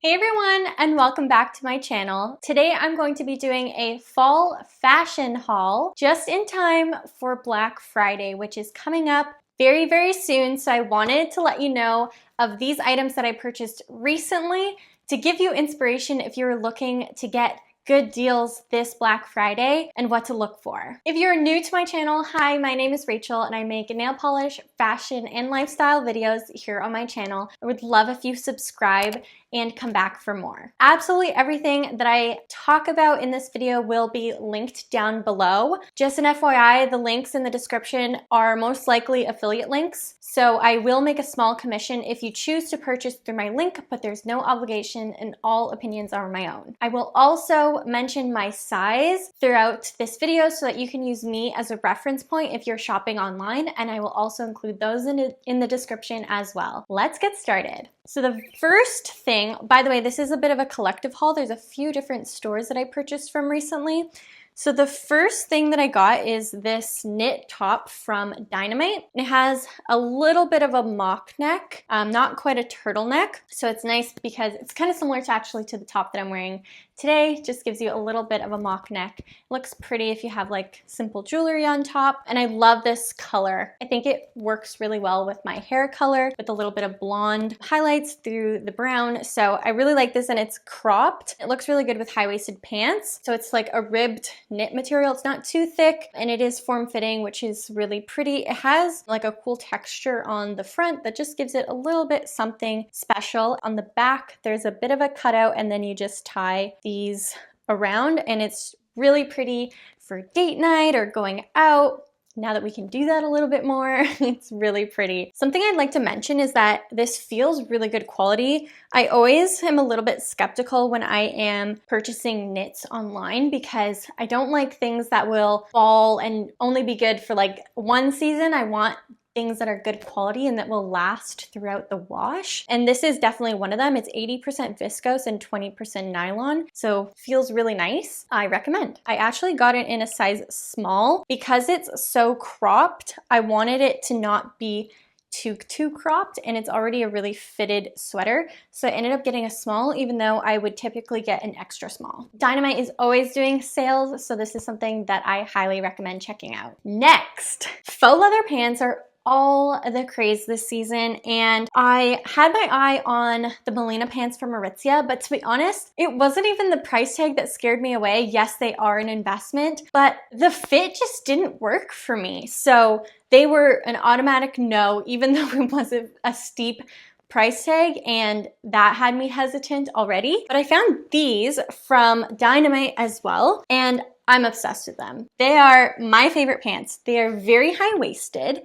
Hey everyone, and welcome back to my channel. Today I'm going to be doing a fall fashion haul just in time for Black Friday, which is coming up very soon. So I wanted to let you know of these items that I purchased recently to give you inspiration if you're looking to get good deals this Black Friday and what to look for. If you're new to my channel, hi, my name is Rachel and I make nail polish, fashion, and lifestyle videos here on my channel. I would love if you subscribe and come back for more. Absolutely everything that I talk about in this video will be linked down below. Just an FYI, the links in the description are most likely affiliate links, so I will make a small commission if you choose to purchase through my link, but there's no obligation and all opinions are my own. I will also mention my size throughout this video so that you can use me as a reference point if you're shopping online, and I will also include those in the description as well. Let's get started. So the first thing, by the way, this is a bit of a collective haul. There's a few different stores that I purchased from recently. So the first thing that I got is this knit top from Dynamite. It has a little bit of a mock neck, not quite a turtleneck. So it's nice because it's kind of similar to actually to the top that I'm wearing today. Just gives you a little bit of a mock neck. It looks pretty if you have like simple jewelry on top. And I love this color. I think it works really well with my hair color with a little bit of blonde highlights through the brown. So I really like this, and it's cropped. It looks really good with high-waisted pants. So it's like a ribbed knit material. It's not too thick and it is form-fitting, which is really pretty. It has like a cool texture on the front that just gives it a little bit something special. On the back, there's a bit of a cutout and then you just tie these around, and it's really pretty for date night or going out. Now that we can do that a little bit more, it's really pretty. Something I'd like to mention is that this feels really good quality. I always am a little bit skeptical when I am purchasing knits online because I don't like things that will fall and only be good for like one season. I want things that are good quality and that will last throughout the wash. And this is definitely one of them. It's 80% viscose and 20% nylon. So feels really nice. I recommend. I actually got it in a size small because it's so cropped. I wanted it to not be too cropped, and it's already a really fitted sweater. So I ended up getting a small, even though I would typically get an extra small. Dynamite is always doing sales, so this is something that I highly recommend checking out. Next, faux leather pants are all the craze this season, and I had my eye on the Melina pants from Aritzia, but to be honest, it wasn't even the price tag that scared me away. Yes, they are an investment, but the fit just didn't work for me. So they were an automatic no, even though it wasn't a steep price tag, and that had me hesitant already. But I found these from Dynamite as well, and I'm obsessed with them. They are my favorite pants. They are very high-waisted,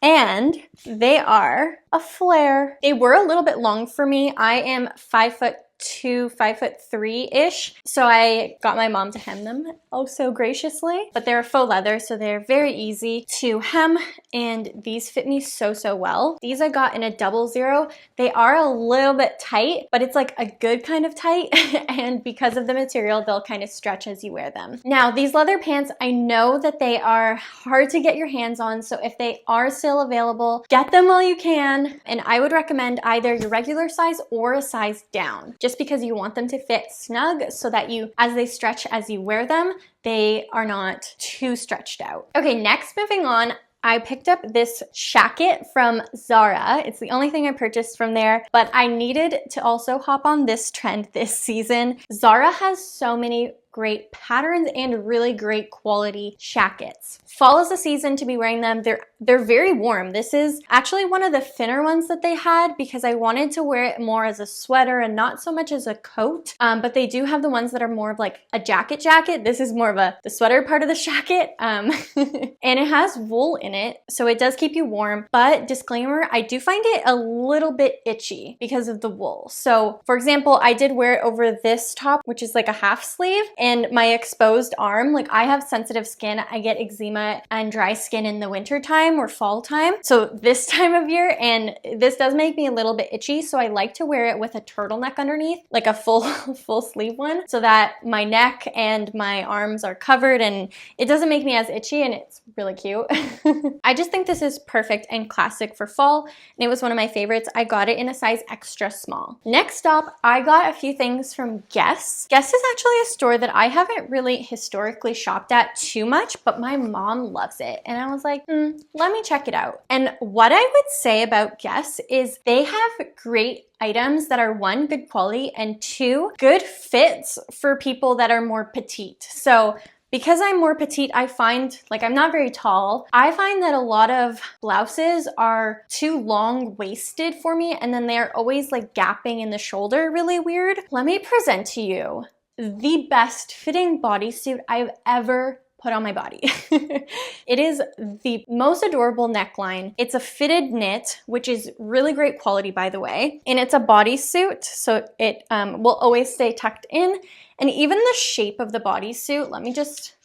and they are a flare. They were a little bit long for me. I am 5'2", 5'3"-ish. So I got my mom to hem them oh so graciously. But they're faux leather, so they're very easy to hem, and these fit me so well. These I got in a 00. They are a little bit tight, but it's like a good kind of tight, and because of the material, they'll kind of stretch as you wear them. Now, these leather pants, I know that they are hard to get your hands on, so if they are still available, get them while you can, and I would recommend either your regular size or a size down, just because you want them to fit snug so that as they stretch as you wear them, they are not too stretched out. Okay, next, moving on, I picked up this shacket from Zara. It's the only thing I purchased from there, but I needed to also hop on this trend this season. Zara has so many great patterns and really great quality shackets. Fall is the season to be wearing them. They're very warm. This is actually one of the thinner ones that they had because I wanted to wear it more as a sweater and not so much as a coat. But they do have the ones that are more of like a jacket. This is more of the sweater part of the shacket. And it has wool in it, so it does keep you warm. But disclaimer, I do find it a little bit itchy because of the wool. So for example, I did wear it over this top, which is like a half sleeve, and my exposed arm. Like I have sensitive skin. I get eczema and dry skin in the winter time or fall time. So this time of year, and this does make me a little bit itchy. So I like to wear it with a turtleneck underneath, like a full sleeve one, so that my neck and my arms are covered and it doesn't make me as itchy, and it's really cute. I just think this is perfect and classic for fall, and it was one of my favorites. I got it in a size extra small. Next up, I got a few things from Guess. Guess is actually a store that I haven't really historically shopped at too much, but my mom loves it. And I was like, let me check it out. And what I would say about Guess is they have great items that are one, good quality, and two, good fits for people that are more petite. So because I'm more petite, I find, like I'm not very tall, I find that a lot of blouses are too long-waisted for me, and then they're always like gapping in the shoulder really weird. Let me present to you the best fitting bodysuit I've ever put on my body. It is the most adorable neckline. It's a fitted knit, which is really great quality, by the way. And it's a bodysuit, so it will always stay tucked in. And even the shape of the bodysuit, let me just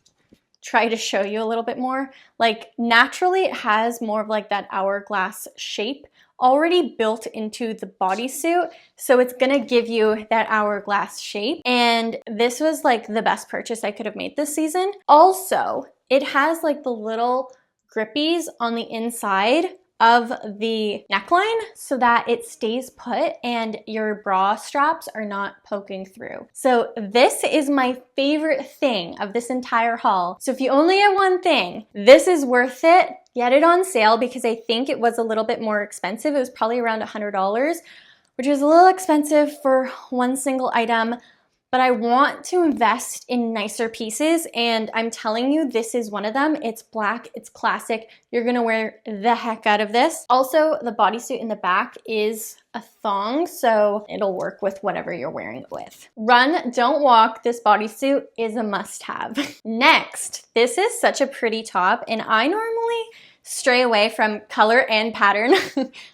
try to show you a little bit more. Like naturally it has more of like that hourglass shape already built into the bodysuit. So it's gonna give you that hourglass shape. And this was like the best purchase I could have made this season. Also, it has like the little grippies on the inside of the neckline so that it stays put and your bra straps are not poking through. So this is my favorite thing of this entire haul. So if you only get one thing, this is worth it. Get it on sale because I think it was a little bit more expensive. It was probably around $100, which is a little expensive for one single item. But I want to invest in nicer pieces, and I'm telling you, this is one of them. It's black, it's classic. You're gonna wear the heck out of this. Also, the bodysuit in the back is a thong, so it'll work with whatever you're wearing it with. Run, don't walk. This bodysuit is a must-have. Next, this is such a pretty top, and I normally stray away from color and pattern.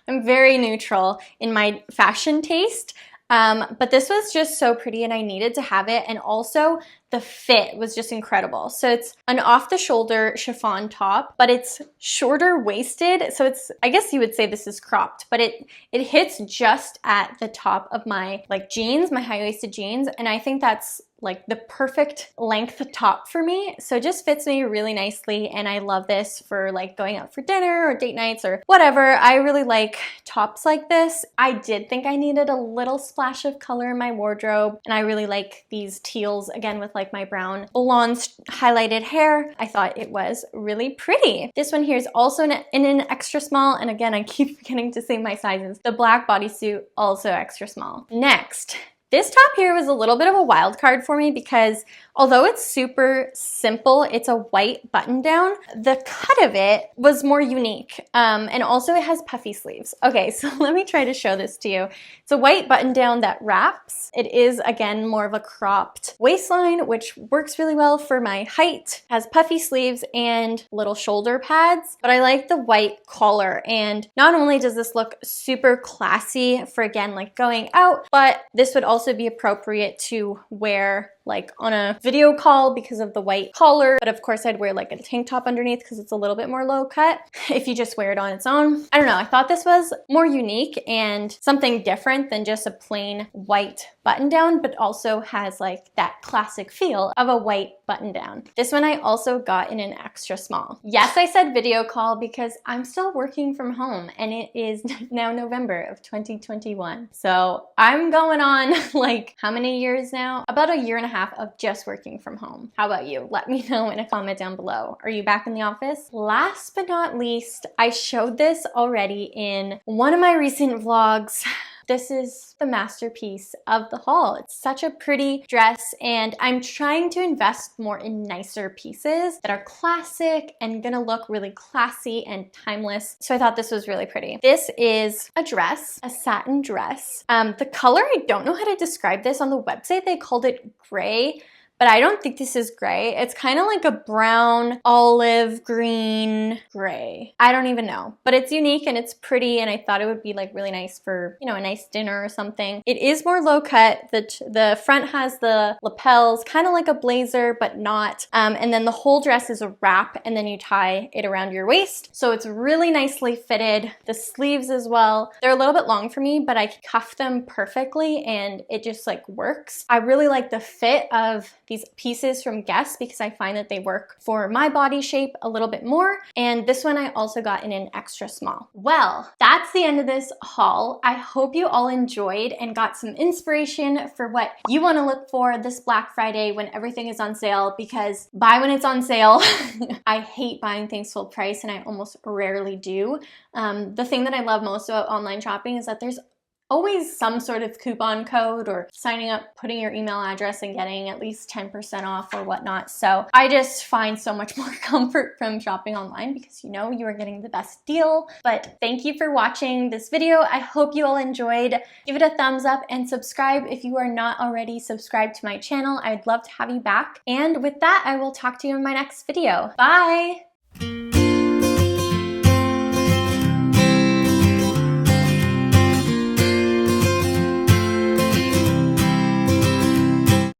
I'm very neutral in my fashion taste. But this was just so pretty and I needed to have it, and also the fit was just incredible. So it's an off-the-shoulder chiffon top, but it's shorter waisted, so it's, I guess you would say this is cropped, but it hits just at the top of my like jeans, my high-waisted jeans, and I think that's like the perfect length top for me. So it just fits me really nicely, and I love this for like going out for dinner or date nights or whatever. I really like tops like this. I did think I needed a little splash of color in my wardrobe, and I really like these teals, again with like my brown blonde highlighted hair. I thought it was really pretty. This one here is also in an extra small, and again, I keep forgetting to say my sizes. The black bodysuit, also extra small. Next, this top here was a little bit of a wild card for me because although it's super simple, it's a white button down, the cut of it was more unique. And also it has puffy sleeves. Okay, so let me try to show this to you. It's a white button down that wraps. It is, again, more of a cropped waistline, which works really well for my height. It has puffy sleeves and little shoulder pads, but I like the white collar. And not only does this look super classy for, again, like going out, but this would also be appropriate to wear like on a video call because of the white collar. But of course I'd wear like a tank top underneath because it's a little bit more low cut if you just wear it on its own. I don't know, I thought this was more unique and something different than just a plain white button down, but also has like that classic feel of a white button down. This one I also got in an extra small. Yes, I said video call because I'm still working from home and it is now November of 2021. So I'm going on like how many years now? About a year and a half of just working from home. How about you? Let me know in a comment down below. Are you back in the office? Last but not least, I showed this already in one of my recent vlogs. This is the masterpiece of the haul. It's such a pretty dress, and I'm trying to invest more in nicer pieces that are classic and gonna look really classy and timeless. So I thought this was really pretty. This is a dress, a satin dress. The color, I don't know how to describe this. On the website, they called it gray, but I don't think this is gray. It's kind of like a brown, olive, green, gray. I don't even know, but it's unique and it's pretty, and I thought it would be like really nice for, you know, a nice dinner or something. It is more low cut. The front has the lapels, kind of like a blazer, but not. And then the whole dress is a wrap, and then you tie it around your waist. So it's really nicely fitted. The sleeves as well. They're a little bit long for me, but I cuff them perfectly and it just like works. I really like the fit of these pieces from Guess because I find that they work for my body shape a little bit more. And this one I also got in an extra small. Well, that's the end of this haul. I hope you all enjoyed and got some inspiration for what you want to look for this Black Friday when everything is on sale, because buy when it's on sale. I hate buying things full price and I almost rarely do. The thing that I love most about online shopping is that there's always some sort of coupon code or signing up, putting your email address and getting at least 10% off or whatnot. So I just find so much more comfort from shopping online because you know you are getting the best deal. But thank you for watching this video. I hope you all enjoyed. Give it a thumbs up and subscribe if you are not already subscribed to my channel. I'd love to have you back. And with that, I will talk to you in my next video. Bye!